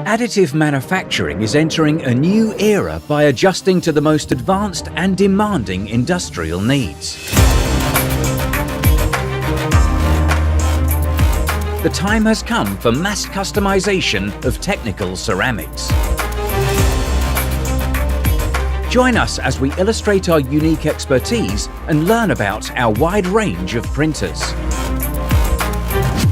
Additive manufacturing is entering a new era by adjusting to the most advanced and demanding industrial needs. The time has come for mass customization of technical ceramics. Join us as we illustrate our unique expertise and learn about our wide range of printers.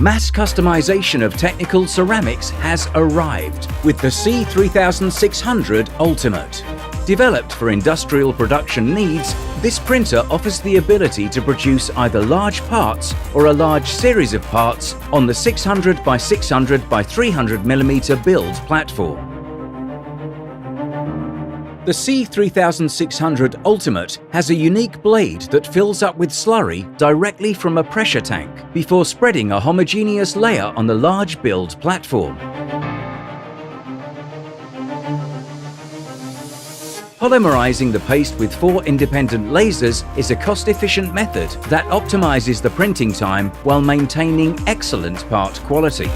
Mass customization of technical ceramics has arrived with the C3600 Ultimate. Developed for industrial production needs, this printer offers the ability to produce either large parts or a large series of parts on the 600 by 600 by 300 mm build platform. The C3600 Ultimate has a unique blade that fills up with slurry directly from a pressure tank before spreading a homogeneous layer on the large build platform. Polymerizing the paste with 4 independent lasers is a cost-efficient method that optimizes the printing time while maintaining excellent part quality.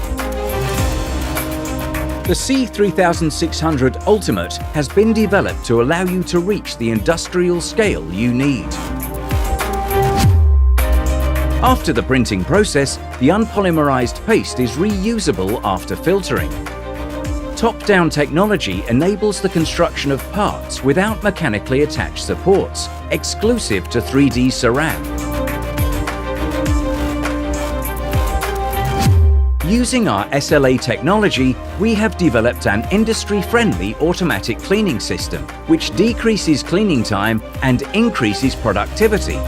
The C3600 Ultimate has been developed to allow you to reach the industrial scale you need. After the printing process, the unpolymerized paste is reusable after filtering. Top-down technology enables the construction of parts without mechanically attached supports, exclusive to 3D Ceram. Using our SLA technology, we have developed an industry-friendly automatic cleaning system, which decreases cleaning time and increases productivity.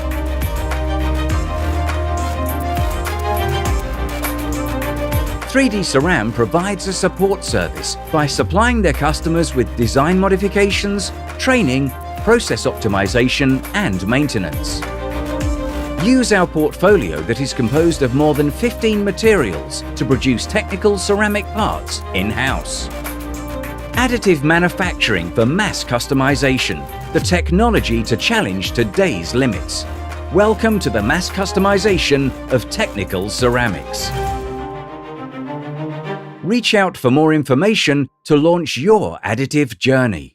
"3D Ceram" provides a support service by supplying their customers with design modifications, training, process optimization, and maintenance. Use our portfolio that is composed of more than 15 materials to produce technical ceramic parts in-house. Additive manufacturing for mass customization, the technology to challenge today's limits. Welcome to the mass customization of technical ceramics. Reach out for more information to launch your additive journey.